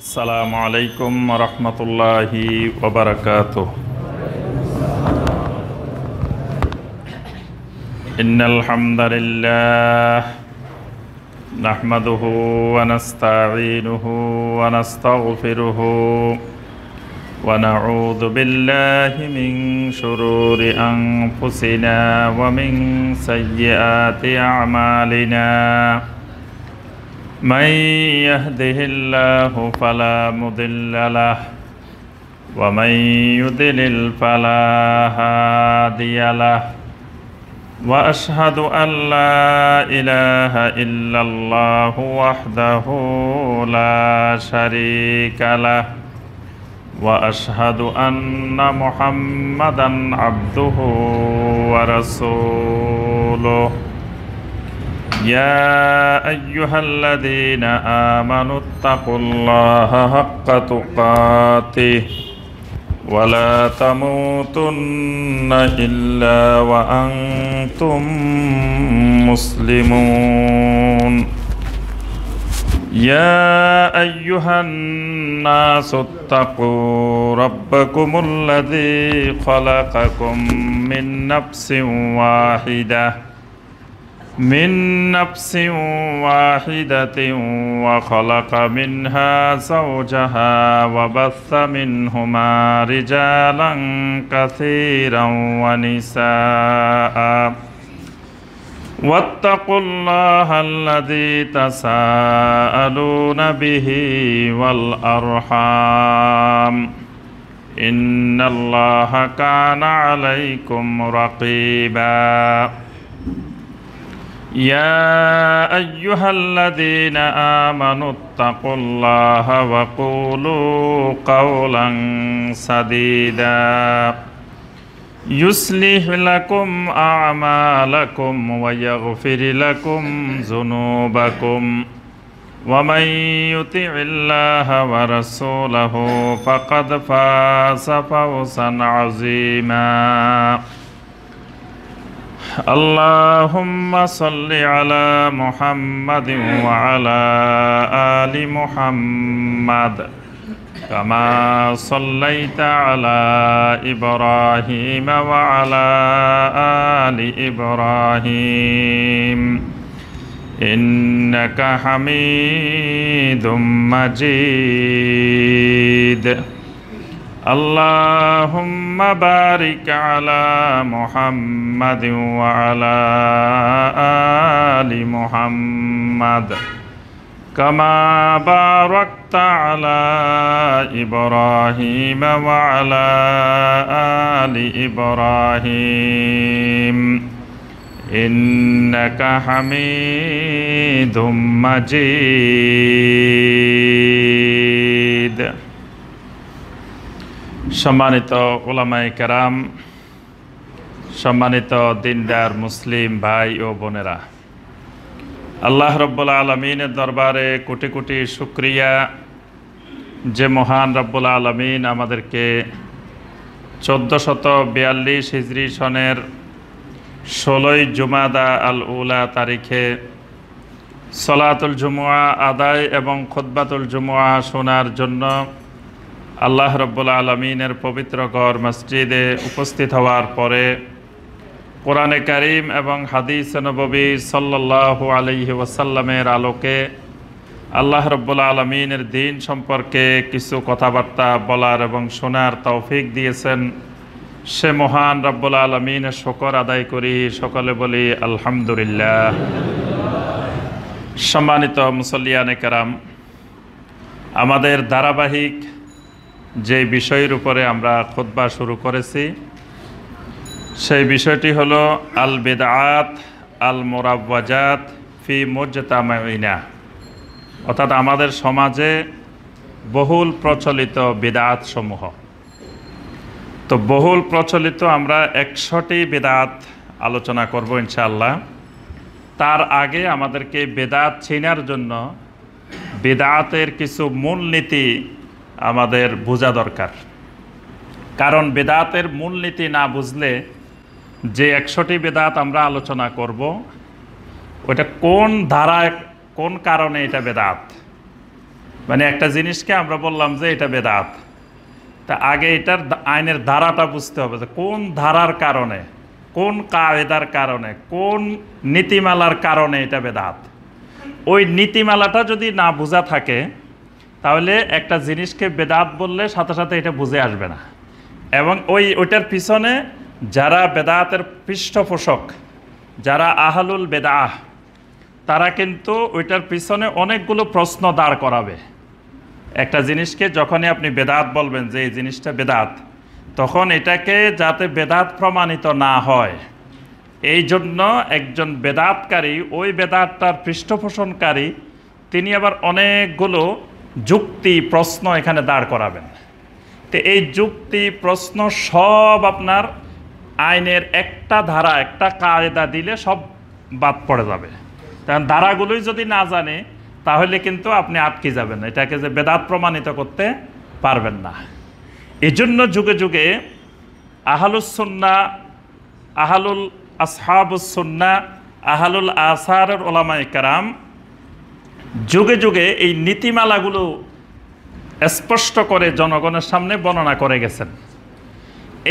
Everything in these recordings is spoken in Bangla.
আসসালামু আলাইকুম রহমতুল্লাহি ওয়াবারাকাতুহ। ইন্নাল হামদালিল্লাহ নাহমাদুহু ওয়া নাস্তাঈনুহু ওয়া নাস্তাগফিরুহু ওয়া নাউযু বিল্লাহি মিন শুরুরি আনফুসিনা ওয়া মিন সাইয়্যাতি আ'মালিনা। من يهده الله فلا مضل له ومن يضلل فلا هادي له وأشهد أن لا إله إلا الله وحده لا شريك له وأشهد أن محمدا عبده ورسوله يا أيها الذين آمنوا اتقوا الله حق تقاته ولا تموتن إلا وأنتم مسلمون يا أيها الناس اتقوا ربكم الذي خلقكم من نفس واحدة وخلق منها زوجها وبث منهما رجالا كثيرا ونساء واتقوا الله الذي تساءلون به والأرحام إن الله كان عليكم رقيبا يا أيها الذين آمنوا اتقوا الله وقولوا قولا سديدا يصلح لكم أعمالكم ويغفر لكم ذنوبكم ومن يطع الله ورسوله فقد فاز فوزا عظيما اللهم صل على محمد وعلى آل محمد كما صليت على إبراهيم وعلى آل إبراهيم إنك حميد مجيد اللهم بارك على محمد وعلى آل محمد كما باركت على إبراهيم وعلى آل إبراهيم إنك حميد مجيد। সম্মানিত উলামায়ে কেরাম, সম্মানিত দিনদার মুসলিম ভাই ও বোনেরা, আল্লাহ রব্বুল আলমিনের দরবারে কোটি কোটি শুকরিয়া যে মহান রব্বুল আলমিন আমাদেরকে 1442 হিজরি সনের 16ই জুমাদা আল উলা তারিখে সলাতুল জুমুআ আদায় এবং খুতবাতুল জুমুআ শোনার জন্য আল্লাহ রব্বুল আলমিনের পবিত্র ঘর মসজিদে উপস্থিত হওয়ার পরে কোরআনে কারীম এবং হাদিস নববী সাল্লাল্লাহু আলাইহি ওয়াসাল্লামের আলোকে আল্লাহ রব্বুল আলমিনের দিন সম্পর্কে কিছু কথাবার্তা বলার এবং শোনার তৌফিক দিয়েছেন, সে মহান রব্বুল আলমিনের শুকর আদায় করি, সকলে বলি আলহামদুলিল্লাহ। সম্মানিত মুসল্লিয়ানে কেরাম, আমাদের ধারাবাহিক যে বিষয়ের উপরে আমরা খুতবা শুরু করেছি সেই বিষয়টি হলো আল বিদআত আল মুরাওয়াজাত ফি মুজতামাইনা, অর্থাৎ আমাদের সমাজে বহুল প্রচলিত বিদআত সমূহ। তো বহুল প্রচলিত আমরা 100টি বিদআত আলোচনা করব ইনশাআল্লাহ। তার আগে আমাদেরকে বিদআত চেনার জন্য বিদআতের কিছু মূলনীতি আমাদের বোঝা দরকার, কারণ বেদাতের মূলনীতি না বুঝলে যে 100টি বেদাত আমরা আলোচনা করব ওটা কোন ধারায় কোন কারণে এটা বেদাত মানে একটা জিনিসকে আমরা বললাম যে এটা বেদাত, তা আগে এটার আইনের ধারাটা বুঝতে হবে যে কোন ধারার কারণে, কোন কায়দার কারণে, কোন নীতিমালার কারণে এটা বেদাত। ওই নীতিমালাটা যদি না বোঝা থাকে তাহলে একটা জিনিসকে বেদাত বললে সাথে সাথে এটা বুঝে আসবে না। এবং ওইটার পিছনে যারা বেদাতের পৃষ্ঠপোষক, যারা আহলুল বেদাহ, তারা কিন্তু ওইটার পিছনে অনেকগুলো প্রশ্ন দাঁড় করাবে। একটা জিনিসকে যখনই আপনি বেদাত বলবেন যে এই জিনিসটা বেদাত, তখন এটাকে যাতে বেদাত প্রমাণিত না হয় এই জন্য একজন বেদাতকারী, ওই বেদাতটার পৃষ্ঠপোষণকারী, তিনি আবার অনেকগুলো যুক্তি প্রশ্ন এখানে দাঁড় করাবেন। তো এই যুক্তি প্রশ্ন সব আপনার আইনের একটা ধারা, একটা কায়দা দিলে সব বাদ পড়ে যাবে। কারণ ধারাগুলোই যদি না জানে তাহলে কিন্তু আপনি আটকে যাবেন, এটাকে যে বেদাত প্রমাণিত করতে পারবেন না। এই জন্য যুগে যুগে আহলুস সুন্নাহ, আহলুল আসহাবুস সুন্নাহ, আহলুল আসারের উলামায়ে কেরাম যুগে যুগে এই নীতিমালাগুলো স্পষ্ট করে জনগণের সামনে বর্ণনা করে গেছেন।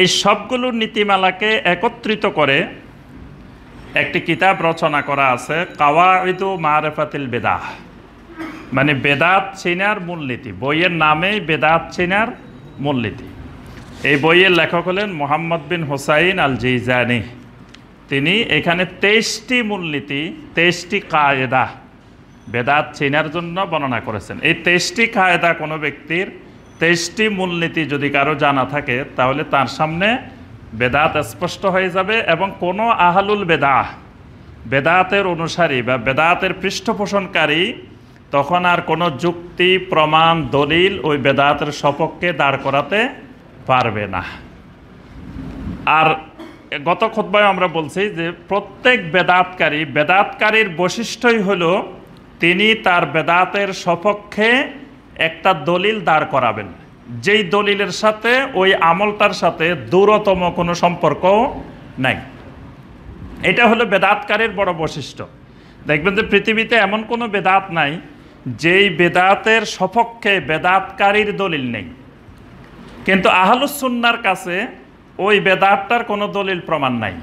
এই সবগুলো নীতিমালাকে একত্রিত করে একটি কিতাব রচনা করা আছে, কাওয়াইদু মারিফাতিল বেদাহ, মানে বেদাত চিনার মূলনীতি। বইয়ের নামেই বেদাত চিনার মূলনীতি। এই বইয়ের লেখক হলেন মুহাম্মদ বিন হুসাইন আল জিজানি। তিনি এখানে 23টি মূলনীতি, 23টি কায়দা বেদাত চিনার জন্য বর্ণনা করেছেন। এই 23টি কায়দা কোনো ব্যক্তির, 23টি মূলনীতি যদি কারো জানা থাকে তাহলে তার সামনে বেদাত স্পষ্ট হয়ে যাবে। এবং কোনো আহলুল বেদাহ, বেদাতের অনুসারী বা বেদাতের পৃষ্ঠপোষণকারী তখন আর কোনো যুক্তি, প্রমাণ, দলিল ওই বেদাতের সপক্ষে দাঁড় করাতে পারবে না। আর গত খুতবায় আমরা বলছি যে প্রত্যেক বেদাতকারীর বৈশিষ্ট্যই হলো তিনি তার বেদাতের সপক্ষে একটা দলিল দাঁড় করাবেন, যেই দলিলের সাথে ওই আমলটার সাথে দূরতম কোনো সম্পর্ক নাই। এটা হলো বেদাতকারীর বড় বৈশিষ্ট্য। দেখবেন যে পৃথিবীতে এমন কোনো বেদাত নাই যেই বেদাতের সপক্ষে বেদাতকারীর দলিল নেই, কিন্তু আহলুস সুন্নাহর কাছে ওই বেদাতটার কোনো দলিল প্রমাণ নাই,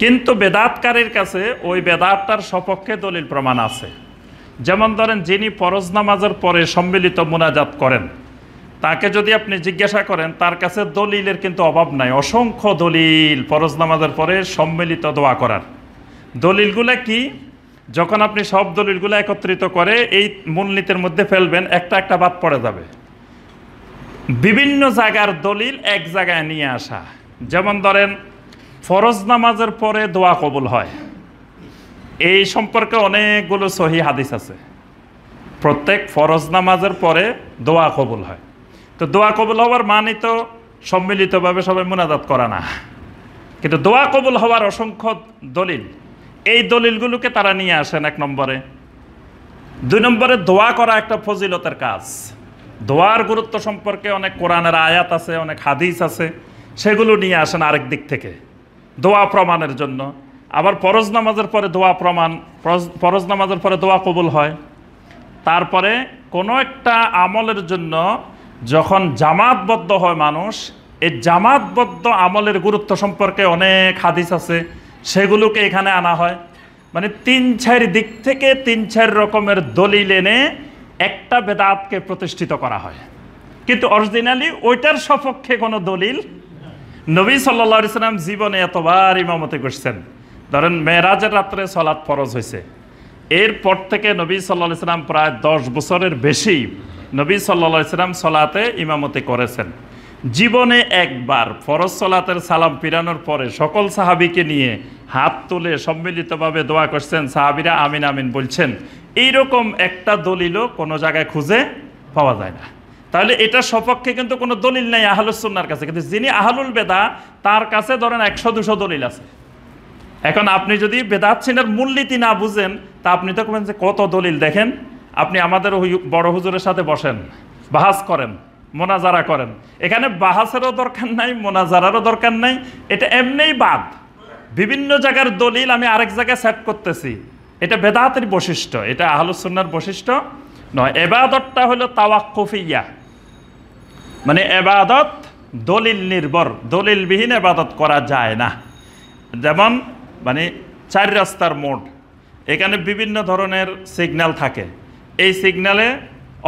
কিন্তু বেদাতকারীর কাছে ওই বেদাতটার সপক্ষে দলিল প্রমাণ আছে। যেমন ধরেন, যিনি ফরজ নামাজের পরে সম্মিলিত মুনাজাত করেন, তাকে যদি আপনি জিজ্ঞাসা করেন, তার কাছে দলিলের কিন্তু অভাব নাই, অসংখ্য দলিল ফরজ নামাজের পরে সম্মিলিত দোয়া করার। দলিলগুলো কি? যখন আপনি সব দলিলগুলো একত্রিত করে এই মূলনীতির মধ্যে ফেলবেন, একটা একটা বাদ পড়ে যাবে। বিভিন্ন জায়গার দলিল এক জায়গায় নিয়ে আসা। যেমন ধরেন, ফরজ নামাজের পরে দোয়া কবুল হয়, এই সম্পর্কে অনেকগুলো সহিহ হাদিস আছে। প্রত্যেক ফরজ নামাজের পরে দোয়া কবুল হয়। তো দোয়া কবুল হওয়ার মানে তো সম্মিলিতভাবে সবাই মুনাজাত করা না, কিন্তু দোয়া কবুল হওয়ার অসংখ্য দলিল, এই দলিলগুলোকে তারা নিয়ে আসেন এক নম্বরে। 2 নম্বরে, দোয়া করা একটা ফজিলতের কাজ। দোয়ার গুরুত্ব সম্পর্কে অনেক কোরআনের আয়াত আছে, অনেক হাদিস আছে, সেগুলো নিয়ে আসেন আরেক দিক থেকে দোয়া প্রমাণের জন্য। আবার ফরজ নামাজের পরে দোয়া প্রমাণ, ফরজ নামাজের পরে দোয়া কবুল হয়। তারপরে কোনো একটা আমলের জন্য যখন জামাতবদ্ধ হয় মানুষ, এই জামাতবদ্ধ আমলের গুরুত্ব সম্পর্কে অনেক হাদিস আছে, সেগুলোকে এখানে আনা হয়। মানে 3-4 দিক থেকে 3-4 রকমের দলিল এনে একটা বেদাতকে প্রতিষ্ঠিত করা হয়, কিন্তু অরিজিনালি ওইটার সপক্ষে কোনো দলিল। নবী সাল্লাল্লাহু আলাইহি সাল্লাম জীবনে এতবার ইমামতি করছেন। ধরেন, মেরাজের রাত্রে সালাত ফরজ হয়েছে, এরপর থেকে নবী সাল্লাল্লাহু আলাইহি সাল্লাম প্রায় 10 বছরের বেশি নবী সাল্লাল্লাহু আলাইহি সাল্লাম সালাতে ইমামতি করেছেন। জীবনে একবার ফরজ সালাতের সালাম ফিরানোর পরে সকল সাহাবীকে নিয়ে হাত তুলে সম্মিলিতভাবে দোয়া করছেন, সাহাবীরা আমিন আমিন বলছেন। এইরকম একটা দলিলও কোনো জায়গায় খুঁজে পাওয়া যায় না। তাহলে এটার সপক্ষে কিন্তু কোনো দলিল নেই আহলুস সুন্নাহর কাছে, কিন্তু যিনি আহলুল বেদা তার কাছে ধরেন 100-200 দলিল আছে। এখন আপনি যদি বেদাত চিনার মূলনীতি না বুঝেন, তা আপনি তো বলবেন যে কত দলিল, দেখেন আপনি আমাদের বড় হুজুরের সাথে বসেন, বাহাস করেন, মোনাজারা করেন। এখানে বাহাসেরও দরকার নাই, মোনাজারারও দরকার নাই, এটা এমনিই বাদ। বিভিন্ন জায়গার দলিল আমি আরেক জায়গায় সেট করতেছি, এটা বেদাতের বৈশিষ্ট্য, এটা আহলুস সুন্নাহর বৈশিষ্ট্য নয়। এবাদতটা হলো তাওয়াক্কুফিয়া, মানে এবাদত দলিল নির্ভর, দলিলবিহীন এবাদত করা যায় না। যেমন মানে 4 রাস্তার মোড়, এখানে বিভিন্ন ধরনের সিগন্যাল থাকে, এই সিগন্যালে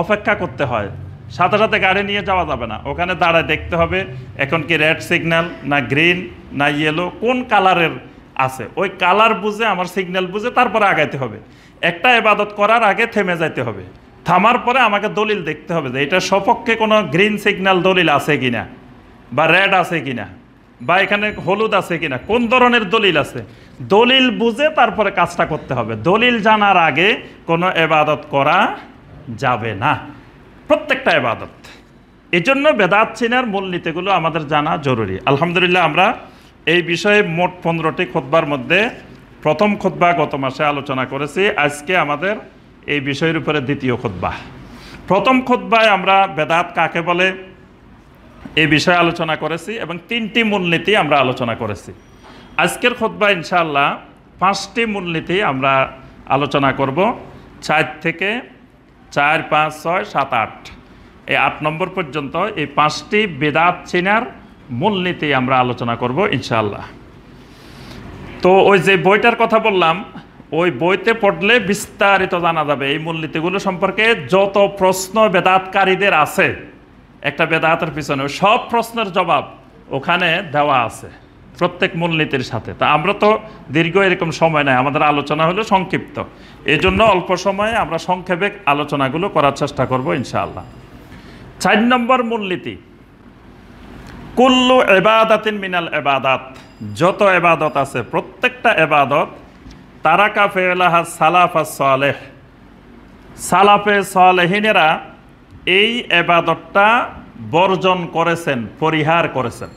অপেক্ষা করতে হয়, সাথে সাথে গাড়ি নিয়ে যাওয়া যাবে না, ওখানে দাঁড়ায় দেখতে হবে এখন কি রেড সিগন্যাল না গ্রিন না ইয়েলো, কোন কালারের আছে, ওই কালার বুঝে আমার সিগন্যাল বুঝে তারপরে আগাইতে হবে। একটা ইবাদত করার আগে থেমে যাইতে হবে, থামার পরে আমাকে দলিল দেখতে হবে যে এটা সপক্ষে কোনো গ্রিন সিগন্যাল দলিল আছে কিনা, বা রেড আছে কিনা, বা এখানে হলুদ আছে কিনা, কোন ধরনের দলিল আছে, দলিল বুঝে তারপরে কাজটা করতে হবে। দলিল জানার আগে কোনো ইবাদত করা যাবে না, প্রত্যেকটা ইবাদত। এই জন্য বেদাত চিনার মূলনীতিগুলো আমাদের জানা জরুরি। আলহামদুলিল্লাহ আমরা এই বিষয়ে মোট 15টি খুতবার মধ্যে প্রথম খুতবা গত মাসে আলোচনা করেছি, আজকে আমাদের এই বিষয়ের উপরে দ্বিতীয় খুতবা। প্রথম খুতবায় আমরা বেদাত কাকে বলে এই বিষয়ে আলোচনা করেছি এবং 3টি মূলনীতি আমরা আলোচনা করেছি। আজকের খুতবা ইনশাআল্লাহ 5টি মূলনীতি আমরা আলোচনা করব, 4 থেকে 4, 5, 6, 7, 8 এই 8 নম্বর পর্যন্ত এই 5টি বেদাত চিনার মূলনীতি আমরা আলোচনা করব ইনশাআল্লাহ। তো ওই যে বইটার কথা বললাম, ওই বইতে পড়লে বিস্তারিত জানা যাবে এই মূলনীতিগুলো সম্পর্কে। যত প্রশ্ন বেদাতকারীদের আছে একটা বেদাতের পিছনে, সব প্রশ্নের জবাব ওখানে দেওয়া আছে প্রত্যেক মূলনীতির সাথে। তা আমরা তো দীর্ঘ এরকম সময় নাই, আমাদের আলোচনা হলো সংক্ষিপ্ত, এই জন্য অল্প সময়ে আমরা সংক্ষেপে আলোচনাগুলো করার চেষ্টা করব ইনশাআল্লাহ। 4 নম্বর মূলনীতি, কুল্লু ইবাদাতিন মিনাল ইবাদাত, যত ইবাদত আছে প্রত্যেকটা ইবাদত তারাকা ফিলাহা সালাফাস সালেহ, সালাফে সালেহিনেরা এই ইবাদতটা বর্জন করেছেন, পরিহার করেছেন।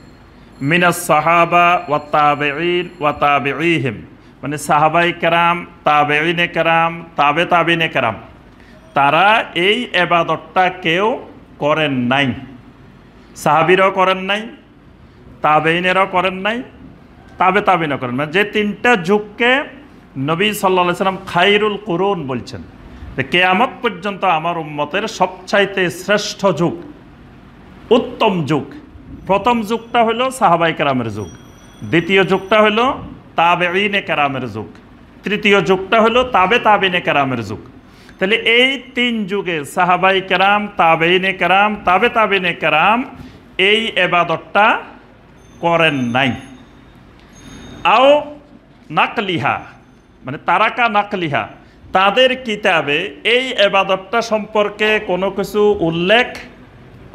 মিনাস সাহাবা ওয়া তাবেঈন ওয়া তাবেঈহিম, মানে সাহাবাই কেরাম, তাবেঈনে কেরাম, তাবেঈনে কেরাম, তারা এই ইবাদতটা কেউ করেন নাই। সাহাবীরাও করেন নাই, তাবেঈনেরাও করেন নাই, তাবেঈনও করেন নাই। যে 3টা যুগকে নবী সাল্লাল্লাহু আলাইহি সাল্লাম খায়রুল কুরুন বলছেন, যে কিয়ামত পর্যন্ত আমার উম্মতের সবচাইতে শ্রেষ্ঠ যুগ, উত্তম যুগ, প্রথম যুগটা হলো সাহাবাই কেরামের যুগ, দ্বিতীয় যুগটা হলো তাবেঈনে কেরামের যুগ, তৃতীয় যুগটা হলো তাবেঈনে কেরামের যুগ। তাহলে এই 3 যুগে সাহাবাই কেরাম, তাবেঈনে কেরাম, তাবেঈনে কেরাম এই ইবাদতটা করেন নাই। আও নাকলিহা, মানে তারাকা নাকলিহা, তাদের কিতাবে এই ইবাদতটা সম্পর্কে কোনো কিছু উল্লেখ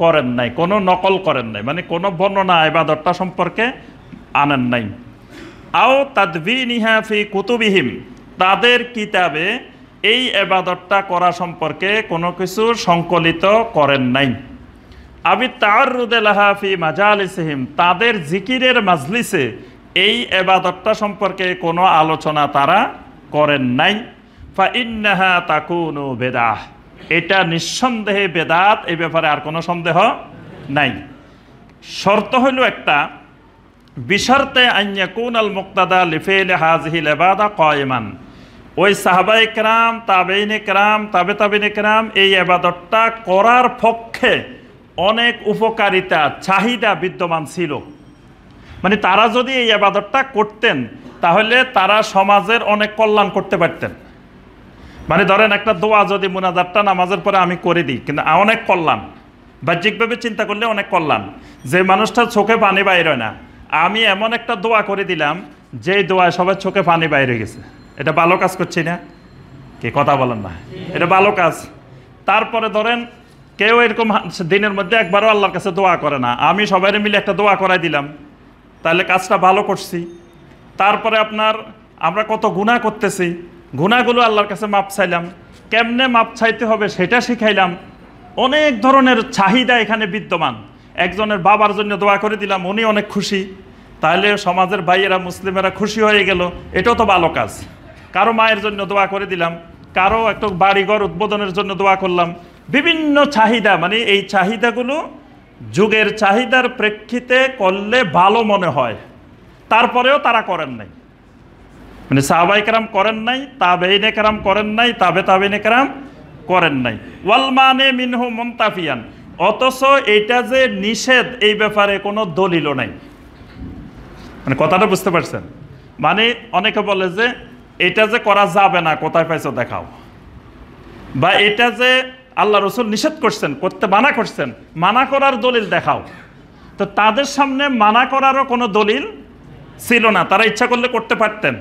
করেন নাই, কোনো নকল করেন নাই, মানে কোনো বর্ণনা ইবাদতটা সম্পর্কে আনেন নাই। আও তাদবিনিহা ফি কুতুবিহিম, তাদের কিতাবে এই ইবাদতটা করা সম্পর্কে কোনো কিছু সংকলিত করেন নাই। আবি তাআররুদে লাহা ফি মাজালিসিহিম, তাদের জিকিরের মাজলিসে এই ইবাদতটা সম্পর্কে কোনো আলোচনা তারা করেন নাই। ফা ইন্নাহা তাকুনু বেদাহ, এটা নিঃসন্দেহে বেদাত, এই ব্যাপারে আর কোনো সন্দেহ নাই। শর্ত হইল একটা, বিশর্তে আন ইয়াকুনাল মুক্তাদা লিফিল হাযিহিল ইবাদা কায়মান, ওই সাহাবায়ে কেরাম, তাবেঈনে কেরাম, তাবেঈনে কেরাম এই ইবাদতটা করার পক্ষে অনেক উপকারিতা, চাহিদা বিদ্যমান ছিল। মানে তারা যদি এই ইবাদতটা করতেন তাহলে তারা সমাজের অনেক কল্যাণ করতে পারতেন। মানে ধরেন একটা দোয়া যদি মুনাজাতটা নামাজের পরে আমি করে দিই, কিন্তু অনেক কল্যাণ, বাহ্যিকভাবে চিন্তা করলে অনেক কল্যাণ। যে মানুষটার চোখে পানি বাইর হয় না, আমি এমন একটা দোয়া করে দিলাম যেই দোয়ায় সবার চোখে পানি বাইরে গেছে, এটা ভালো কাজ করছি না? কি কথা বলেন না? এটা ভালো কাজ। তারপরে ধরেন কেউ এরকম দিনের মধ্যে একবারও আল্লাহর কাছে দোয়া করে না, আমি সবাই মিলে একটা দোয়া করাই দিলাম, তাহলে কাজটা ভালো করছি। তারপরে আমরা কত গুনাহ করতেছি, গুনাহগুলো আল্লাহর কাছে মাপ চাইলাম, কেমনে মাপ চাইতে হবে সেটা শিখাইলাম। অনেক ধরনের চাহিদা এখানে বিদ্যমান। একজনের বাবার জন্য দোয়া করে দিলাম, উনি অনেক খুশি, তাহলে সমাজের ভাইয়েরা, মুসলিমেরা খুশি হয়ে গেল, এটাও তো ভালো কাজ। কারো মায়ের জন্য দোয়া করে দিলাম, কারো একটা বাড়িঘর উদ্বোধনের জন্য দোয়া করলাম। বিভিন্ন চাহিদা, মানে এই চাহিদাগুলো যুগের চাহিদার প্রেক্ষিতে করলে ভালো মনে হয়, তারপরেও তারা করেন নাই। মানে সাহাবায়ে কেরাম করেন নাই, তাবেঈনে কেরাম করেন নাই, তাবেঈনে কেরাম করেন নাই। ওয়াল মানে মিনহু মুনতাফিয়ান, অথচ এটা যে নিষেধ এই ব্যাপারে কোনো দলিলও নাই। মানে কথাটা বুঝতে পারছেন? মানে অনেকে বলে যে এটা যে করা যাবে না, কোথায় পাইছো দেখাও, বা এটা যে আল্লাহ রসুল নিষেধ করছেন, করতে মানা করছেন, মানা করার দলিল দেখাও। তো তাদের সামনে মানা করারও কোনো দলিল ছিল না, তারা ইচ্ছা করলে করতে পারতেন।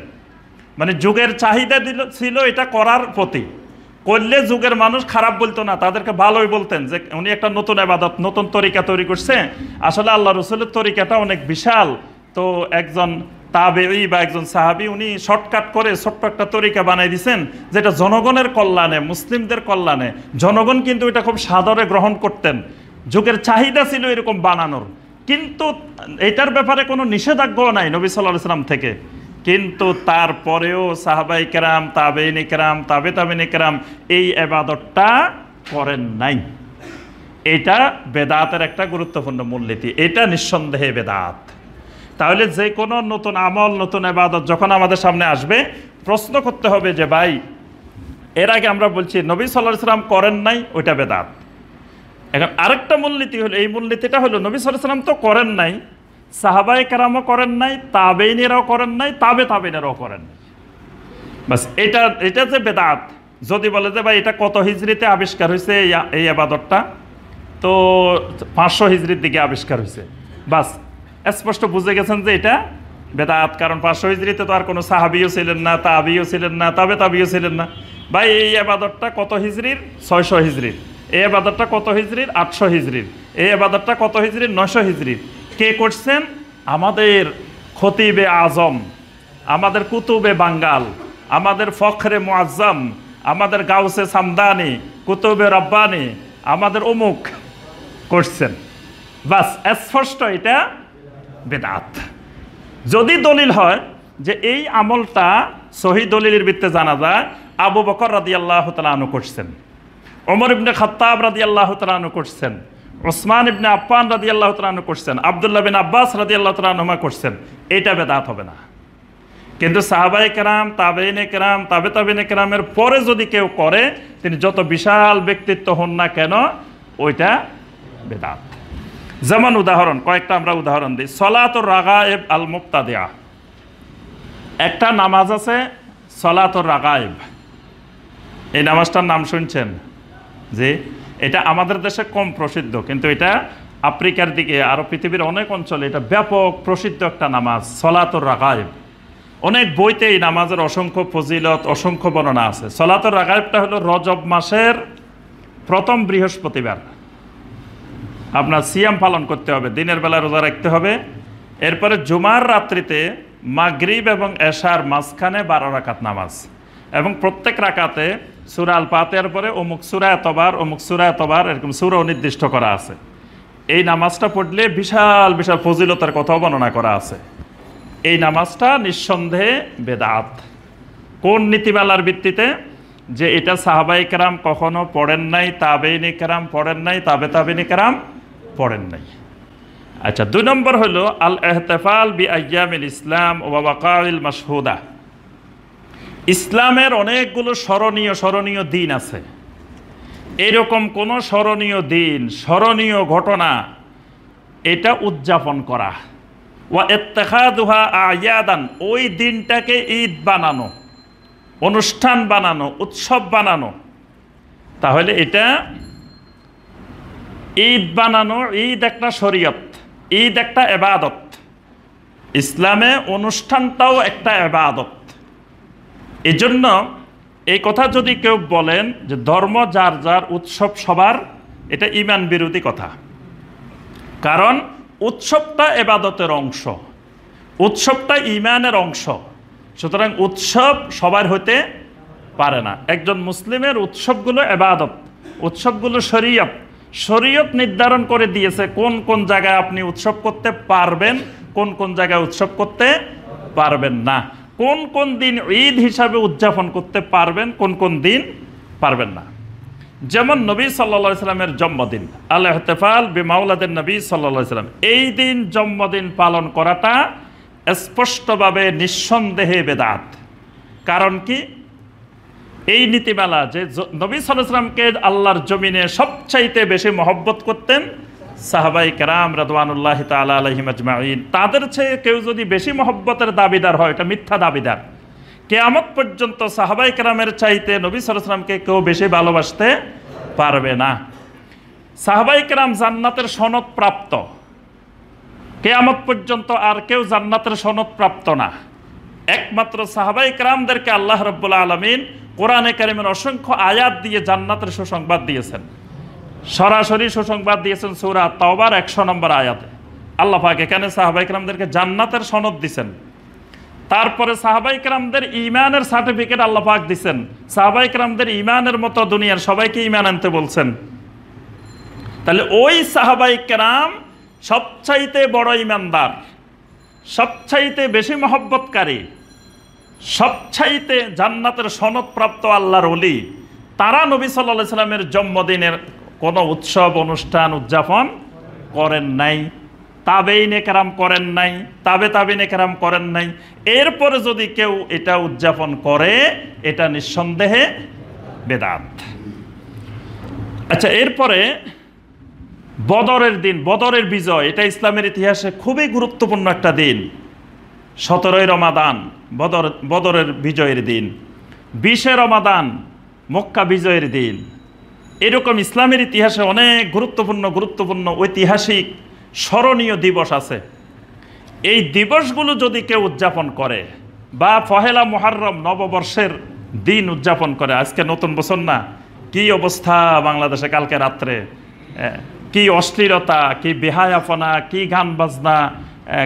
মানে যুগের চাহিদা ছিল এটা করার প্রতি, করলে যুগের মানুষ খারাপ বলতো না, তাদেরকে ভালোই বলতেন যে উনি একটা নতুন ইবাদত, নতুন তরিকা তৈরি করছে। আসলে আল্লাহ রসুলের তরিকাটা অনেক বিশাল, তো একজন তাবেঈ বা একজন সাহাবী উনি শর্টকাট করে ছোট্ট একটা তরিকা বানাই দিয়েছেন, যেটা জনগণের কল্যাণে, মুসলিমদের কল্যাণে। জনগণ কিন্তু এটা খুব সাদরে গ্রহণ করতেন, যুগের চাহিদা ছিল এরকম বানানোর। কিন্তু এটার ব্যাপারে কোনো নিষেধাজ্ঞাও নাই নবী সাল্লাল্লাহু আলাইহি ওয়াসাল্লাম থেকে। কিন্তু তারপরেও সাহাবাই কেরাম, তাবেঈন কেরাম, তাবেঈন কেরাম এই ইবাদতটা করেন নাই। এটা বেদাতের একটা গুরুত্বপূর্ণ মূলনীতি, এটা নিঃসন্দেহে বেদাত। তাহলে যে কোনো নতুন আমল, নতুন ইবাদত যখন আমাদের সামনে আসবে, প্রশ্ন করতে হবে যে ভাই এর আগে আমরা বলছি নবী সাল্লাল্লাহু আলাইহি ওয়াসাল্লাম করেন নাই, ওইটা বেদাত। এখন আরেকটা মূলনীতি হলো, এই মূলনীতিটা হলো নবী সাল্লাল্লাহু আলাইহি ওয়াসাল্লাম তো করেন নাই, সাহাবায়ে কেরামও করেন নাই, তাবেঈনেরাও করেন নাই, তাবেঈনেরাও করেন নাই। বাস এটা যে বেদাত। যদি বলে যে ভাই এটা কত হিজরিতে আবিষ্কার হয়েছে এই ইবাদতটা, তো 500 হিজরির দিকে আবিষ্কার হয়েছে, বাস স্পষ্ট বুঝে গেছেন যে এটা বেদাত। কারণ 500 হিজরিতে তো আর কোনো সাহাবিও ছিলেন না, তাবিও ছিলেন না, তাবিও ছিলেন না। ভাই এই ইবাদতটা কত হিজরির? 600 হিজরির। এই ইবাদতটা কত হিজরির? 800 হিজরির। এই ইবাদতটা কত হিজরির? 900 হিজরির। কে করছেন? আমাদের খতিবে আজম, আমাদের কুতুবে বাঙ্গাল, আমাদের ফখরে মুআজ্জম, আমাদের গাউসে সামদানি, কুতুবে রব্বানি, আমাদের অমুক করছেন। বাস স্পষ্ট এটা বেদাত। যদি দলিল হয় যে এই আমলটা সহি দলিলের ভিত্তিতে জানা যায়, আবু বকর রাদিয়াল্লাহু তাআলা আনহু করছেন, ওমর ইবনে খাত্তাব রাদিয়াল্লাহু তাআলা আনহু করছেন, ওসমান ইবনে আফফান রাদিয়াল্লাহু তাআলা আনহু করছেন, আব্দুল্লাহ বিন আব্বাস রাদিয়াল্লাহু তাআলা আনহুমা করছেন, এটা বেদাত হবে না। কিন্তু সাহাবায়ে কেরাম, তাবেঈনে কেরাম, তাবেঈনে কেরামের পরে যদি কেউ করে, তিনি যত বিশাল ব্যক্তিত্ব হন না কেন, ওইটা বেদাত। যেমন উদাহরণ কয়েকটা আমরা উদাহরণ দিই। সলাতুর রাগায়েব আল মুক্তাদিয়া, একটা নামাজ আছে সলাতুর রাগায়েব। এই নামাজটার নাম শুনছেন? যে এটা আমাদের দেশে কম প্রসিদ্ধ, কিন্তু এটা আফ্রিকার দিকে আরও পৃথিবীর অনেক অঞ্চলে এটা ব্যাপক প্রসিদ্ধ একটা নামাজ, সলাতুর রাগায়েব। অনেক বইতে এই নামাজের অসংখ্য ফজিলত, অসংখ্য বর্ণনা আছে। সলাতুর রাগায়েবটা হলো রজব মাসের প্রথম বৃহস্পতিবার আপনার সিয়াম পালন করতে হবে, দিনের বেলা রোজা রাখতে হবে। এরপরে জুমার রাত্রিতে মাগরিব এবং এশার মাঝখানে 12 রাকাত নামাজ, এবং প্রত্যেক রাকাতে সূরা আল ফাতিহার পরে অমুক সূরা এতবার, অমুক সূরা এতবার, এরকম সূরা নির্দিষ্ট করা আছে। এই নামাজটা পড়লে বিশাল বিশাল ফজিলতের কথাও বর্ণনা করা আছে। এই নামাজটা নিঃসন্দেহে বেদাত। কোন নীতিমালার ভিত্তিতে? যে এটা সাহাবায়ে কেরাম কখনো পড়েন নাই, তাবেঈনে কেরাম পড়েন নাই, তাবেঈনে কেরাম পড়েন নাই। আচ্ছা, 2 নম্বর হলো আল ইহতিফাল বি আইয়ামিল ইসলাম ওয়া ওয়াকাইল মাশহুদা। ইসলামের অনেকগুলো স্মরণীয় দিন আছে। এরকম কোন স্মরণীয় দিন, স্মরণীয় ঘটনা, এটা উদযাপন করা, ওয়া ইত্তিখাদুহা আয়াদান, ওই দিনটাকে ঈদ বানানো, অনুষ্ঠান বানানো, উৎসব বানানো, তাহলে এটা ঈদ বানানো। ঈদ একটা শরীয়ত, ঈদ একটা ইবাদত। ইসলামে অনুষ্ঠানটাও একটা ইবাদত। এজন্য এই কথা যদি কেউ বলেন যে ধর্ম যার যার, উৎসব সবার, এটা ঈমান বিরোধী কথা। কারণ উৎসবটা ইবাদতের অংশ, উৎসবটা ঈমানের অংশ। সুতরাং উৎসব সবার হতে পারে না। একজন মুসলিমের উৎসবগুলো ইবাদত, উৎসবগুলো শরীয়ত। শরীয়ত নির্ধারণ করে দিয়েছে কোন কোন জায়গায় আপনি উৎসব করতে পারবেন, কোন কোন জায়গায় উৎসব করতে পারবেন না, কোন কোন দিন ঈদ হিসাবে উদযাপন করতে পারবেন, কোন কোন দিন পারবেন না। যেমন নবী সাল্লাল্লাহু আলাইহি সাল্লামের জন্মদিন, আল ইহতিফাল বিমাউলাদিন নবী সাল্লাল্লাহু আলাইহি সাল্লাম, এই দিন জন্মদিন পালন করাটা স্পষ্টভাবে নিঃসন্দেহে বেদাত। কারণ কি? এই নীতিমালা যে নবী সাল্লাল্লাহু আলাইহি ওয়াসাল্লামকে আল্লাহর জমিনে সবচাইতে বেশি মহব্বত করতেন সাহাবায়ে কেরাম রাদওয়ানুল্লাহি তাআলা আলাইহিম আজমাইন। তাদের চেয়ে কেউ যদি বেশি মহব্বতের দাবিদার হয়, এটা মিথ্যা দাবিদার। কিয়ামত পর্যন্ত সাহাবায়ে কেরামের চাইতে নবী সাল্লাল্লাহু আলাইহি ওয়াসাল্লামকে কেউ বেশি ভালোবাসতে পারবে না। সাহাবায়ে কেরাম জান্নাতের সনদ প্রাপ্ত, কিয়ামত পর্যন্ত আর কেউ জান্নাতের সনদ প্রাপ্ত না। একমাত্র সাহাবায়ে কেরামদেরকে আল্লাহ রাব্বুল আলামিন কোরআনে কারিমের অসংখ্য আয়াত দিয়ে জান্নাতের সুসংবাদ দিয়েছেন। সরাসরি সুসংবাদ দিয়েছেন সূরা তাওবার 100 নম্বর আয়াতে। আল্লাহ পাক এখানে সাহাবায়ে কেরামদেরকে জান্নাতের সনদ দিয়েছেন। তারপরে সাহাবায়ে কেরামদের ঈমানের সার্টিফিকেট আল্লাহ পাক দিয়েছেন। সাহাবায়ে কেরামদের ঈমানের মতো দুনিয়ার সবাইকে ঈমান আনতে বলছেন। তাহলে ওই সাহাবায়ে কেরাম সবচাইতে বড় ঈমানদার, সবচাইতে বেশি মহব্বতকারী, সবচাইতে জান্নাতের সনদপ্রাপ্ত আল্লাহর ওলি, তারা নবী সাল্লাল্লাহু আলাইহি সাল্লামের জন্মদিনের কোনো উৎসব অনুষ্ঠান উদযাপন করেন নাই, তাবেঈনে কেরাম করেন নাই, তাবেঈনে কেরাম করেন নাই। এরপরে যদি কেউ এটা উদযাপন করে, এটা নিঃসন্দেহে বেদাত। আচ্ছা, এরপরে বদরের দিন, বদরের বিজয়, এটা ইসলামের ইতিহাসে খুবই গুরুত্বপূর্ণ একটা দিন। 17 রমাদান বদরের বিজয়ের দিন, 20 রমাদান মক্কা বিজয়ের দিন। এরকম ইসলামের ইতিহাসে অনেক গুরুত্বপূর্ণ ঐতিহাসিক স্মরণীয় দিবস আছে। এই দিবসগুলো যদি কেউ উদযাপন করে, বা পহেলা মুহররম নববর্ষের দিন উদযাপন করে, আজকে নতুন বছর না, কি অবস্থা বাংলাদেশে কালকে রাত্রে, কি অশ্লীলতা, কি বেহায়াপনা, কি গান বাজনা।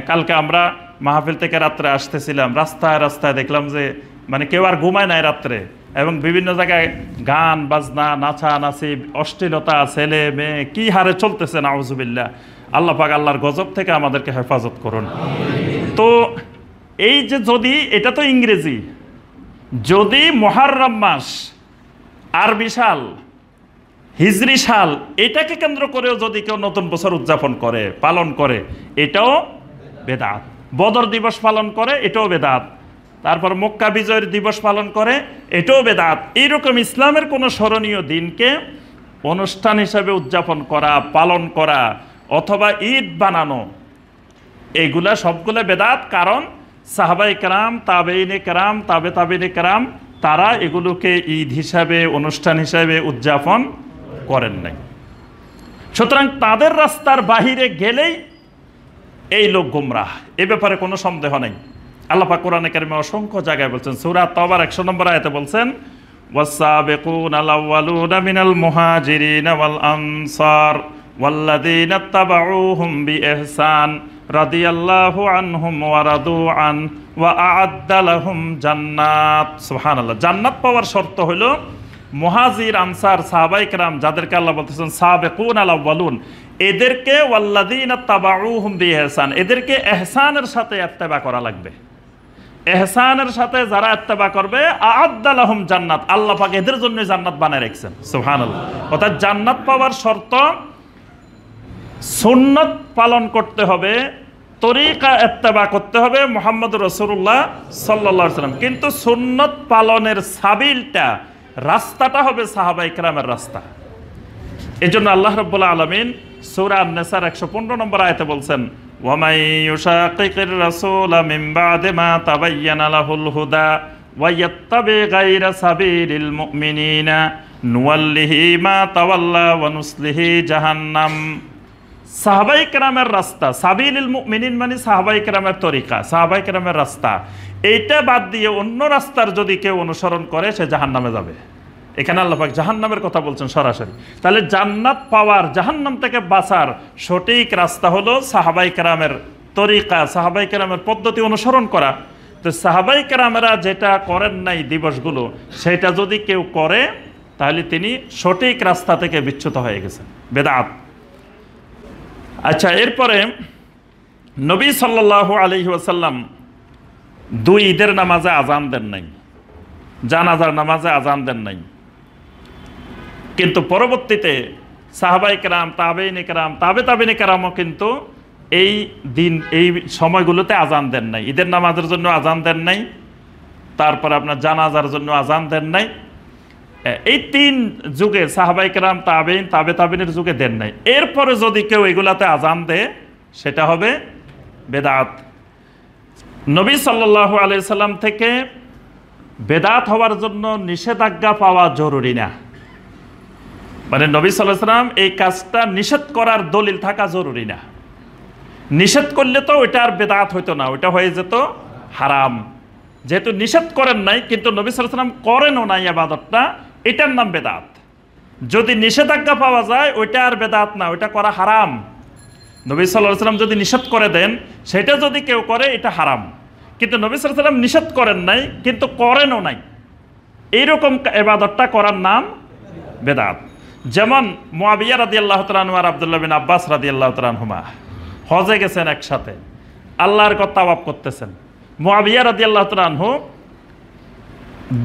কালকে আমরা মাহফিল থেকে রাত্রে আসতেছিলাম, রাস্তায় রাস্তায় দেখলাম যে মানে কেউ আর ঘুমায় নাই রাত্রে, এবং বিভিন্ন জায়গায় গান বাজনা, নাচানাচি, অশ্লীলতা, ছেলে মেয়ে কি হারে চলতেছে, নাউজুবিল্লাহ। আল্লাহ পাক আল্লাহর গজব থেকে আমাদেরকে হেফাজত করুন। তো এই যে যদি, এটা তো ইংরেজি, যদি মুহররম মাস, আরবি সাল, হিজরি সাল, এটাকে কেন্দ্র করেও যদি কেউ নতুন বছর উদযাপন করে, পালন করে, এটাও বেদাত। বদর দিবস পালন করে, এটাও বেদাত। তারপর মক্কা বিজয়ের দিবস পালন করে, এটাও বেদাত। এইরকম ইসলামের কোনো স্মরণীয় দিনকে অনুষ্ঠান হিসাবে উদযাপন করা, পালন করা, অথবা ঈদ বানানো, এইগুলা সবগুলো বেদাত। কারণ সাহাবায়ে কেরাম, তাবেঈনে কেরাম, তাবেঈনে কেরাম, তারা এগুলোকে ঈদ হিসাবে, অনুষ্ঠান হিসাবে উদযাপন করেন নাই। সুতরাং তাদের রাস্তার বাহিরে গেলেই এই লোক গুমরাহ, এ ব্যাপারে কোনো সন্দেহ নেই। আল্লাহ পাক কোরআনে কারিমে অসংখ্য জায়গায় বলছেন। সূরা তাওবার 100 নম্বর আয়াতে বলছেন, ওয়াস-সাবিকুনাল আউওয়ালুনা মিনাল মুহাজিরিনা ওয়াল আনসার ওয়াল্লাযীনা তাবাউহুম বিইহসান রাদিয়াল্লাহু আনহুম ওয়া রাদু আন ওয়া আ'আদ্দা লাহুম জান্নাত। সুবহানাল্লাহ। জান্নাত পাওয়ার শর্ত হলো মুহাজির, আনসার, সাহাবায়ে কেরাম, যাদেরকে আল্লাহ বলতেছেন সাবিকুনাল আউওয়ালুন, এদেরকে ওয়াল্লাযীনা তাবাউহুম বিইহসান, এদেরকে ইহসানের সাথে ইত্তেবা করা লাগবে। ইহসানের সাথে যারা ইত্তেবা করবে, আ'আদ্দা লাহুম জান্নাত, আল্লাহ পাক এদের জন্য জান্নাত বানায় রেখেছেন। সুবহানাল্লাহ। অর্থাৎ জান্নাত পাওয়ার শর্ত সুন্নত পালন করতে হবে, তরিকা ইত্তেবা করতে হবে মুহাম্মদুর রাসূলুল্লাহ সাল্লাল্লাহু আলাইহি ওয়াসাল্লাম। কিন্তু সুন্নত পালনের সাবিলটা, রাস্তাটা হবে সাহাবায়ে কেরামের রাস্তা। এজন্য আল্লাহ রাব্বুল আলামিন সূরা আন-নিসার 115 নম্বর আয়াতে বলছেন, ওয়া মান ইউশাকিকির রাসূলা মিন বা'দি মা তাবায়্যানা লাহুল হুদা ওয়া ইয়াত্তাবি গায়রা সাবিলিল মুমিনিনা নুওয়াল্লিহি মা তাওয়াল্লা ওয়া নুসলিহি জাহান্নাম। সাহাবায়ে কেরামের রাস্তা, সাবিলিল মুমিনিন মানে সাহাবায়ে কেরামের তরিকা, সাহাবায়ে কেরামের রাস্তা, এইটা বাদ দিয়ে অন্য রাস্তার যদি কেউ অনুসরণ করে, সে জাহান্নামে যাবে। এখানে আল্লাহ পাক জাহান্নামের কথা বলছেন সরাসরি। তাহলে জান্নাত পাওয়ার, জাহান্নাম থেকে বাঁচার সঠিক রাস্তা হলো সাহাবায়ে কেরামের তরিকা, সাহাবায়ে কেরামের পদ্ধতি অনুসরণ করা। তো সাহাবায়ে কেরামেরা যেটা করেন নাই দিবসগুলো, সেটা যদি কেউ করে, তাহলে তিনি সঠিক রাস্তা থেকে বিচ্যুত হয়ে গেছেন, বেদাত। আচ্ছা, এরপরে নবী সাল্লাল্লাহু আলাইহি ওয়াসাল্লাম 2 ঈদের নামাজে আজান দেন নাই, জানাজার নামাজে আজান দেন নাই। কিন্তু পরবর্তীতে সাহাবায়ে কেরাম, তাবেঈনে কেরাম, তাবেঈনে কেরামও কিন্তু এই দিন, এই সময়গুলোতে আজান দেন নাই। ঈদের নামাজের জন্য আজান দেন নাই, তারপর আপনার জানাজার জন্য আজান দেন নাই। এই 3 যুগে সাহাবায়ে কেরাম, তাবেঈন, তাবে তাবেঈনের যুগে দেন নাই। এরপরে যদি কেউ এগুলাতে আজান দেয় সেটা হবে বেদাত। নবী সাল্লাল্লাহু আলাইহি সাল্লাম থেকে বেদাত হওয়ার জন্য নিষেধাজ্ঞা পাওয়া জরুরি না, মানে নবী সাল্লাল্লাহু আলাইহি সাল্লাম এই কাজটা নিষেধ করার দলিল থাকা জরুরি না। নিষেধ করলে তো ওইটা আর বেদাত হইতো না, ওইটা হয়ে যেত হারাম। যেহেতু নিষেধ করেন নাই কিন্তু নবী সাল্লাল্লাহু আলাইহি সাল্লাম করেনও নাই ইবাদতটা, এটার নাম বেদাত। যদি নিষেধাজ্ঞা পাওয়া যায় ওইটা আর বেদাত না, ওইটা করা হারাম। নবী সাল্লাল্লাহু আলাইহি সাল্লাম যদি নিষেধ করে দেন সেটা যদি কেউ করে এটা হারাম, কিন্তু নবী সাল্লাল্লাহু আলাইহি সাল্লাম নিষেধ করেন নাই কিন্তু করেনও নাই, এইরকম ইবাদতটা করার নাম বেদাত। যেমন মুআবিয়া রাদিয়াল্লাহু তাআলা আনহু আর আব্দুল্লাহ বিন আব্বাস রাদিয়াল্লাহু তাআলা আনহুমা হজে গেছেন একসাথে, আল্লাহর কথা তাওয়াফ করতেছেন। মুআবিয়া রাদিয়াল্লাহু তাআলা আনহু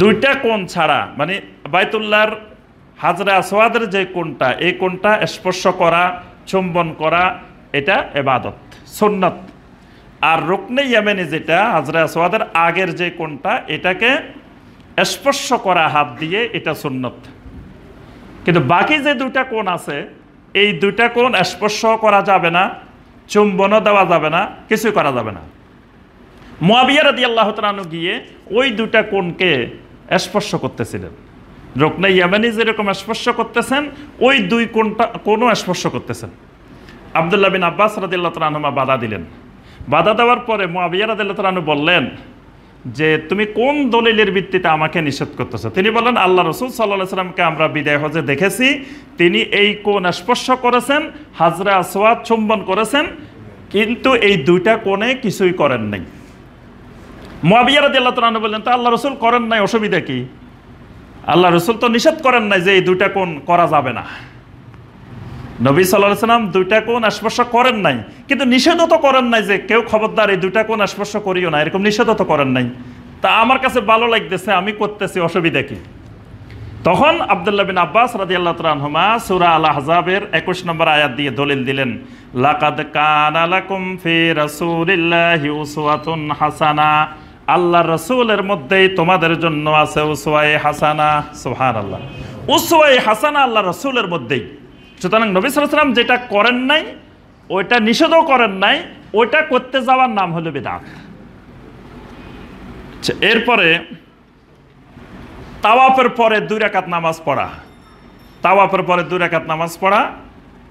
2টা কোণ ছাড়া, মানে বাইতুল্লাহর হাজরে আসওয়াদের যে কোণটা, এই কোণটা স্পর্শ করা, চুম্বন করা, এটা ইবাদত, সুন্নাত। আর রুকনে ইয়ামানি যেটা হাজরে আসওয়াদের আগের যে কোণটা, এটাকে স্পর্শ করা হাত দিয়ে, এটা সুন্নাত। কিন্তু বাকি যে 2টা কোণ আছে, এই 2টা কোণ স্পর্শ করা যাবে না, চুম্বনও দেওয়া যাবে না, কিছুই করা যাবে না। মুআবিয়া রাদিয়াল্লাহু তাআলা আনহু গিয়ে ওই 2টা কোণকে স্পর্শ করতেছিলেন। রুকনে ইয়ামানি যেরকম স্পর্শ করতেছেন, ওই 2 কোণও স্পর্শ করতেছেন। আব্দুল্লাহ বিন আব্বাস রাদিয়াল্লাহু তাআলা আনহুমা বাধা দিলেন। বাধা দেওয়ার পরে মুআবিয়া রাদিয়াল্লাহু তাআলা আনহু বললেন যে তুমি কোন দলিলের ভিত্তিতে আমাকে নিষেধ করতেছো? তিনি বললেন আল্লাহ রাসূল সাল্লাল্লাহু আলাইহি সাল্লামকে আমরা বিদায় হজে দেখেছি, তিনি এই কোণ স্পর্শ করেছেন, হাজরে আসওয়াদ চুম্বন করেছেন, কিন্তু এই 2টা কোণে কিছুই করেন নাই। মুআবিয়া রাদিয়াল্লাহু তাআলা আনহু বললেন তা আল্লাহ রাসূল করেন নাই, অসুবিধা কি? আল্লাহ রাসূল তো নিষেধ করেন নাই যে এই 2টা কোণ করা যাবে না। নবী সাল্লাল্লাহু আলাইহি সাল্লাম 2টা কোণ স্পর্শ করেন নাই, কিন্তু নিষেধও তো করেন নাই যে কেউ খবরদার এই 2টা কোণ স্পর্শ করিও না, এরকম নিষেধও তো করেন নাই। তা আমার কাছে ভালো লাগতেছে, আমি করতেছি, অসুবিধা কি? তখন আব্দুল্লাহ বিন আব্বাস রাদিয়াল্লাহু তাআলা আনহুমা সূরা আল আহজাবের 21 নম্বর আয়াত দিয়ে দলিল দিলেন, লাকাদ কানা লাকুম ফি রাসূলিল্লাহি উসওয়াতুন হাসানা, আল্লাহর রাসূলের মধ্যেই তোমাদের জন্য আছে উসওয়ায়ে হাসানা। সুবহানাল্লাহ, উসওয়ায়ে হাসানা আল্লাহর রাসূলের মধ্যেই। সুতরাং নবী সাল্লাল্লাহু আলাইহি ওয়াসাল্লাম যেটা করেন নাই, ওইটা নিষেধও করেন নাই, ওইটা করতে যাওয়ার নাম হলো বিদআত। এরপরে তাওয়াফের পরে 2 রাকাত নামাজ পড়া, তাওয়াফের পরে 2 রাকাত নামাজ পড়া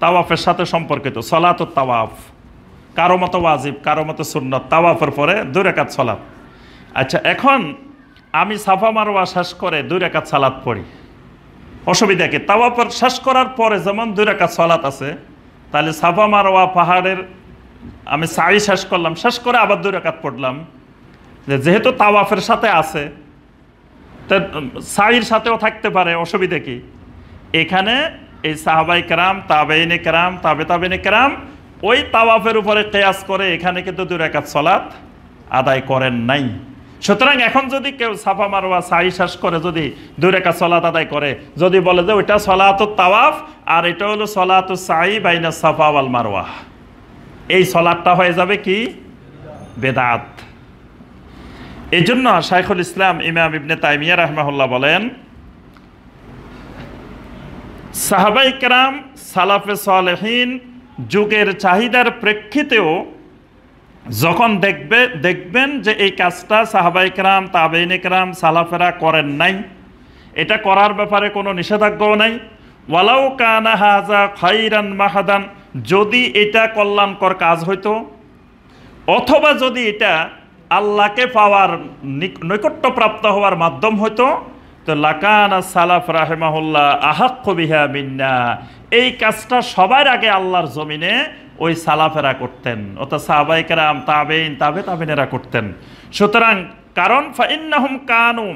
তাওয়াফের সাথে সম্পর্কিত। সলাতুত তাওয়াফ, কারো মতো ওয়াজিব, কারো মতো সুন্নাত। তাওয়াফের পরে 2 রাকাত সালাত। আচ্ছা, এখন আমি সাফা মারওয়া শেষ করে 2 রাকাত সালাত পড়ি, অসুবিধা কি? তাওয়াফের শেষ করার পরে যেমন 2 রাকাত সালাত আছে, তাহলে সাফা মারওয়া পাহাড়ের আমি সাই শেষ করলাম, শেষ করে আবার 2 রাকাত পড়লাম, যেহেতু তাওয়াফের সাথে আছে, সাইর সাথেও থাকতে পারে, অসুবিধা কি? এখানে এই সাহাবায়ে কেরাম, তাবেঈনে কেরাম, তাবে তাবেঈনে কেরাম ওই তাওয়াফের উপরে কিয়াস করে এখানে কিন্তু 2 রাকাত সালাত আদায় করেন নাই। সুতরাং এখন যদি কেউ সাফা মারওয়া সাই শেষ করে যদি 2 রাকাত সালাত আদায় করে, যদি বলে যে ওইটা সলাতুত তাওয়াফ আর এটা হলো সলাতুস সাই বাইনা সাফা ওয়াল মারওয়া, এই সালাতটা হয়ে যাবে কি? বেদাত। এই জন্য শাইখুল ইসলাম ইমাম ইবনে তাইমিয়া রাহিমাহুল্লাহ বলেন, সাহাবায়ে কেরাম, সালাফে সালেহিন যুগের চাহিদার প্রেক্ষিতেও যখন দেখবেন যে এই কাজটা সাহাবায়ে কেরাম, তাবেঈনে কেরাম, সালাফেরা করেন নাই, এটা করার ব্যাপারে কোনো নিষেধাজ্ঞাও নাই। ওয়ালাউ কানা হাযা খাইরান মাহাদান, যদি এটা কল্যাণকর কাজ হইতো, অথবা যদি এটা আল্লাহকে পাওয়ার নৈকট্যপ্রাপ্ত হওয়ার মাধ্যম হইতো, তো লাকানা সালাফ রাহিমাহুল্লাহ আহাক্কু বিহা মিন্না, এই কাজটা সবার আগে আল্লাহর জমিনে ওই সালাফেরা করতেন, অর্থাৎ সাহাবায়ে কেরাম, তাবেঈন, তাবে তাবেঈনেরা করতেন। সুতরাং কারণ ফাইন্নাহুম কানু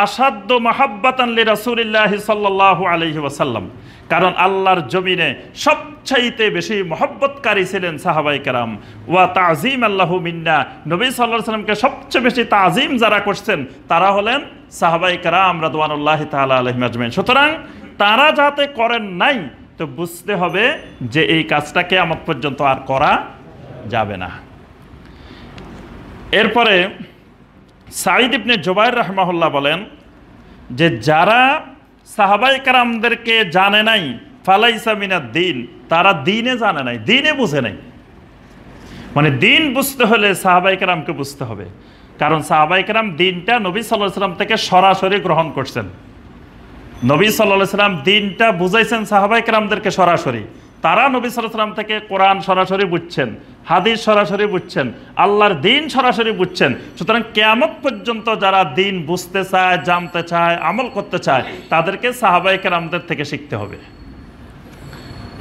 আসাদ্দ মাহাব্বাতান লিরাসূলিল্লাহি সাল্লাল্লাহু আলাইহি ওয়াসাল্লাম, কারণ আল্লাহর জমিনে সবচাইতে বেশি মহব্বতকারী ছিলেন সাহাবায়ে কেরাম। ওয়া তাযীমান লাহু মিন্না, নবী সাল্লাল্লাহু আলাইহি ওয়াসাল্লামকে সবচেয়ে বেশি তাযীম যারা করছেন তারা হলেন সাহাবায়ে কেরাম রাদওয়ানুল্লাহি তাআলা আলাইহিম আজমাইন। সুতরাং তারা যাতে করেন নাই, তো বুঝতে হবে যে এই কাজটা কিয়ামত পর্যন্ত আর করা যাবে না। এরপরে সাঈদ ইবনে জুবাইর রাহিমাহুল্লাহ বলেন যে যারা সাহাবায়ে কেরামদেরকে জানে নাই, ফালাইসা মিনাদ দ্বীন, তারা দ্বীনে জানে নাই, দ্বীনে বুঝে নাই। মানে দ্বীন বুঝতে হলে সাহাবায়ে কেরামকে বুঝতে হবে, কারণ সাহাবায়ে কেরাম দ্বীনটা নবী সাল্লাল্লাহু আলাইহি ওয়াসাল্লাম থেকে সরাসরি গ্রহণ করছেন। নবী সাল্লাল্লাহু আলাইহি ওয়াসাল্লাম দ্বীনটা বুঝাইছেন সাহাবায়ে কেরামদেরকে সরাসরি। তারা নবী সাল্লাল্লাহু আলাইহি ওয়াসাল্লাম থেকে কোরআন সরাসরি বুঝছেন, হাদিস সরাসরি বুঝছেন, আল্লাহর দ্বীন সরাসরি বুঝছেন। সুতরাং কিয়ামত পর্যন্ত যারা দ্বীন বুঝতে চায়, জানতে চায়, আমল করতে চায়, তাদেরকে সাহাবায়ে কেরামদের থেকে শিখতে হবে।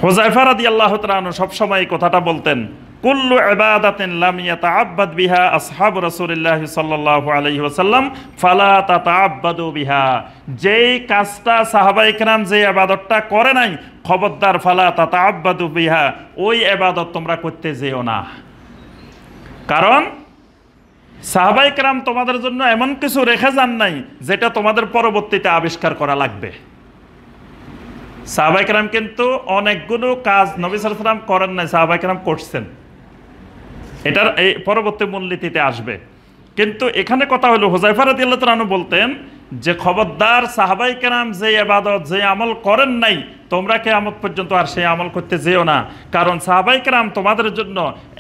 হুযায়ফা রাদিয়াল্লাহু তাআলা আনহু সবসময় এই কথাটা বলতেন, কুল্লু ইবাদাতিন লাম ইয়াতাআব্বাদ বিহা আসহাবু রাসূলিল্লাহ সাল্লাল্লাহু আলাইহি ওয়াসাল্লাম ফালা তাতাআব্বাদু বিহা। যেই কাজটা সাহাবায়ে কেরাম যে ইবাদতটা করে নাই, খবরদার ফালা তাতাআব্বাদু বিহা, ওই ইবাদত তোমরা করতে যেও না। কারণ সাহাবায়ে কেরাম তোমাদের জন্য এমন কিছু রেখে যান নাই যেটা তোমাদের পরবর্তীতে আবিষ্কার করা লাগবে। সাহাবায়ে কেরাম কিন্তু অনেকগুলো কাজ নবী সাল্লাল্লাহু আলাইহি ওয়াসাল্লাম করেন নাই, সাহাবায়ে কেরাম করছেন। এটার এই পরবর্তী মূলনীতিতে আসবে। কিন্তু এখানে কথা হলো, হুযায়ফা রাদিয়াল্লাহু তাআলা আনহু বলতেন যে খবরদার সাহাবায়ে কেরাম যে ইবাদত, যে আমল করেন নাই, তোমরা কিয়ামত পর্যন্ত আর সেই আমল করতে যেও না। কারণ সাহাবায়ে কেরাম তোমাদের জন্য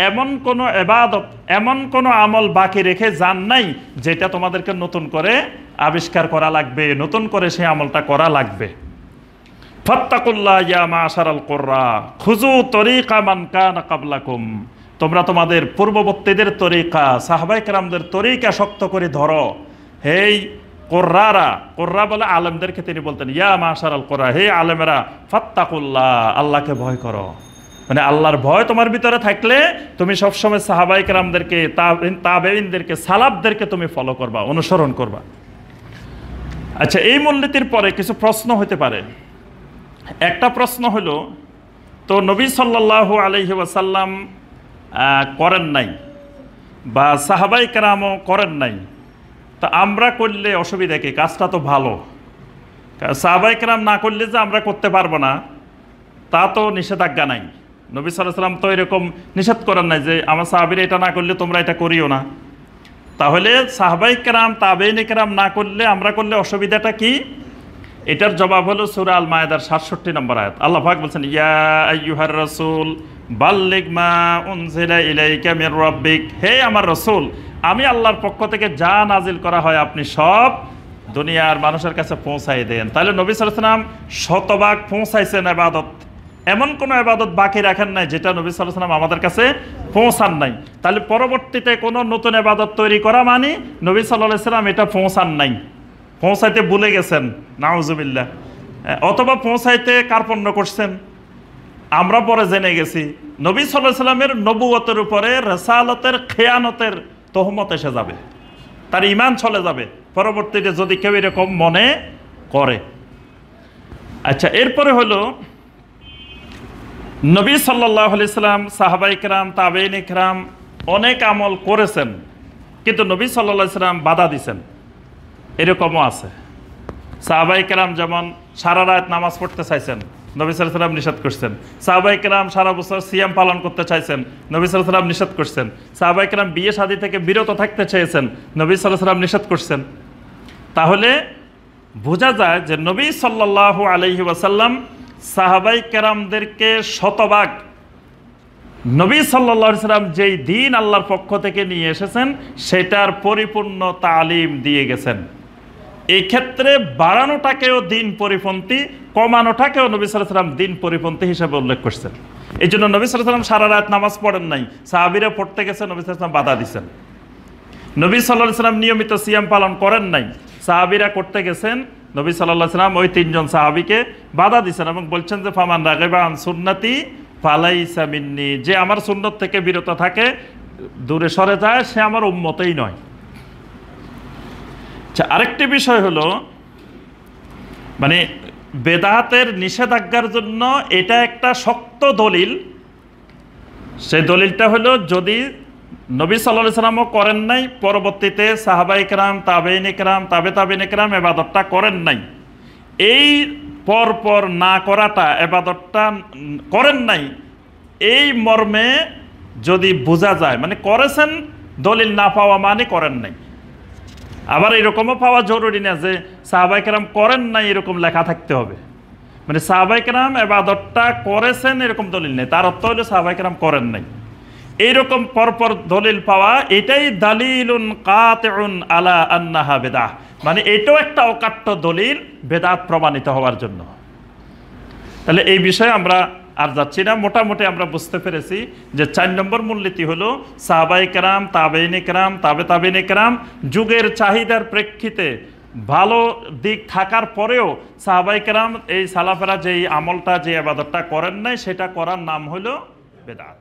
এমন কোনো ইবাদত, এমন কোনো আমল বাকি রেখে যান নাই যেটা তোমাদেরকে নতুন করে আবিষ্কার করা লাগবে, নতুন করে সেই আমলটা করা লাগবে। ফাত্তাকুল্লাহ ইয়া মাশারাল কুররা খুযু তরিকা মান কানা ক্বাবলাকুম, তোমরা তোমাদের পূর্ববর্তীদের তরিকা, সাহাবায়ে কেরামদের তরিকা শক্ত করে ধরো। হেই কুররারা, কুররা বলে আলেমদেরকে তিনি বলতেন, ইয়া মাশারাল কুররা, হে আলেমেরা, ফাত্তাকুল্লাহ, আল্লাহকে ভয় করো। মানে আল্লাহর ভয় তোমার ভিতরে থাকলে তুমি সবসময় সাহাবায়ে কেরামদেরকে, তাবেঈনদেরকে, সালাফদেরকে তুমি ফলো করবা, অনুসরণ করবা। আচ্ছা, এই মূলনীতির পরে কিছু প্রশ্ন হতে পারে। একটা প্রশ্ন হলো, তো নবী সাল্লাল্লাহু আলাইহি ওয়াসাল্লাম করেন নাই বা সাহাবায়ে কেরামও করেন নাই, তা আমরা করলে অসুবিধা কি? কাজটা তো ভালো। সাহাবায়ে কেরাম না করলে যে আমরা করতে পারবো না তা তো নিষেধাজ্ঞা নাই। নবী সাল্লাল্লাহু আলাইহি ওয়াসাল্লাম তো এরকম নিষেধ করেন নাই যে আমার সাহাবীরা এটা না করলে তোমরা এটা করিও না। তাহলে সাহাবায়ে কেরাম, তাবেঈন কেরাম না করলে আমরা করলে অসুবিধাটা কি? এটার জবাব হলো সূরা আল মায়েদার 67 নম্বর আয়াত। আল্লাহ পাক বলছেন, ইয়া আইয়ুহার রাসূল বাল্লিগ মা উনজিলা ইলাইকা মির রাব্বিক, হে আমার রাসূল, আমি আল্লাহর পক্ষ থেকে যা নাজিল করা হয় আপনি সব দুনিয়ার মানুষের কাছে পৌঁছাই দেন। তাহলে নবী সাল্লাল্লাহু আলাইহি ওয়াসাল্লাম শতভাগ পৌঁছাইছেন ইবাদত, এমন কোনো ইবাদত বাকি রাখেন নাই যেটা নবী সাল্লাল্লাহু আলাইহি ওয়াসাল্লাম আমাদের কাছে পৌঁছান নাই। তাহলে পরবর্তীতে কোনো নতুন ইবাদত তৈরি করা মানে নবী সাল্লাল্লাহু আলাইহি ওয়াসাল্লাম এটা পৌঁছান নাই, পৌঁছাইতে ভুলে গেছেন, নাউজুবিল্লাহ, অথবা পৌঁছাইতে কার্পণ্য করছেন। আমরা পরে জেনে গেছি নবী সাল্লাল্লাহু আলাইহি ওয়াসাল্লামের নবুয়তের উপরে রিসালাতের খেয়ানতের তহমত এসে যাবে, তার ঈমান চলে যাবে পরবর্তীতে যদি কেউ এরকম মনে করে। আচ্ছা, এরপরে হলো নবী সাল্লাল্লাহু আলাইহি ওয়াসাল্লাম, সাহাবায়ে কেরাম, তাবেঈন কেরাম অনেক আমল করেছেন, কিন্তু নবী সাল্লাল্লাহু আলাইহি ওয়াসাল্লাম বাধা দিয়েছেন, এরকমও আছে। সাহাবায়ে কেরাম যেমন সারা রাত নামাজ পড়তে চাইছেন, নবী সাল্লাল্লাহু আলাইহি ওয়াসাল্লাম নিষেধ করছেন। সাহাবায়ে কেরাম সারা বছর সিয়াম পালন করতে চাইছেন, নবী সাল্লাল্লাহু আলাইহি ওয়াসাল্লাম নিষেধ করছেন। সাহাবায়ে কেরাম বিয়ে শাদী থেকে বিরত থাকতে চেয়েছেন, নবী সাল্লাল্লাহু আলাইহি ওয়াসাল্লাম নিষেধ করছেন। তাহলে বোঝা যায় যে নবী সাল্লাল্লাহু আলাইহি ওয়াসাল্লাম সাহাবায়ে কেরামদেরকে শতভাগ নবী সাল্লাল্লাহু আলাইহি ওয়াসাল্লাম যেই দিন আল্লাহর পক্ষ থেকে নিয়ে এসেছেন সেটার পরিপূর্ণ তালিম দিয়ে গেছেন। এই ক্ষেত্রে বাড়ানোটাকেও দিন পরিপন্থী, কমানোটাকেও নবী সাল্লাল্লাহু আলাইহি ওয়াসাল্লাম দিন পরিপন্থী হিসেবে উল্লেখ করছেন। এই জন্য নবী সাল্লাল্লাহু আলাইহি ওয়াসাল্লাম সারা রাত নামাজ পড়েন নাই, সাহাবীরা পড়তে গেছে, নবী সাল্লাল্লাহু আলাইহি ওয়াসাল্লাম বাধা দিয়েছেন। নবী সাল্লাল্লাহু আলাইহি ওয়াসাল্লাম নিয়মিত সিয়াম পালন করেন নাই, সাহাবীরা করতে গেছেন, নবী সাল্লাল্লাহু আলাইহি ওয়াসাল্লাম ওই তিনজন সাহাবীকে বাধা দিয়েছেন এবং বলছেন যে ফামান রাগিবা আন সুন্নতি ফালাইসা মিন্নি, যে আমার সুন্নত থেকে বিরত থাকে, দূরে সরে যায়, সে আমার উম্মতেই নয়। আচ্ছা, আরেকটি বিষয় হলো, মানে বেদাতের নিষেধাজ্ঞার জন্য এটা একটা শক্ত দলিল। সেই দলিলটা হলো, যদি নবী সাল্লাল্লাহু আলাইহি ওয়াসাল্লামও করেন নাই, পরবর্তীতে সাহাবায়ে কেরাম, তাবেঈন কেরাম, তাবেঈন কেরাম ইবাদতটা করেন নাই, এই পরপর না করাটা, ইবাদতটা করেন নাই, এই মর্মে যদি বোঝা যায়, মানে করেছেন, দলিল না পাওয়া মানে করেন নাই। আবার এরকমও পাওয়া জরুরি না যে সাহাবায়ে কেরাম করেন নাই এরকম লেখা থাকতে হবে। মানে সাহাবায়ে কেরাম ইবাদতটা করেছেন এরকম দলিল নেই, তার অর্থ হলো সাহাবায়ে কেরাম করেন নাই। এইরকম পরপর দলিল পাওয়া এটাই দালিলুন কাতিউন আলা আন্নাহা বিদআহ, মানে এটাও একটা অকাট্য দলিল বেদাত প্রমাণিত হওয়ার জন্য। তাহলে এই বিষয়ে আমরা আর যাচ্ছি না, মোটামুটি আমরা বুঝতে পেরেছি যে 4 নম্বর মূলনীতি হলো সাহাবায়ে কেরাম, তাবেঈনে কেরাম, তাবেঈনে কেরাম যুগের চাহিদার প্রেক্ষিতে ভালো দিক থাকার পরেও সাহাবায়ে কেরাম এই সালাফেরা যে আমলটা যে ইবাদতটা করেন নাই সেটা করার নাম হলো বেদাত।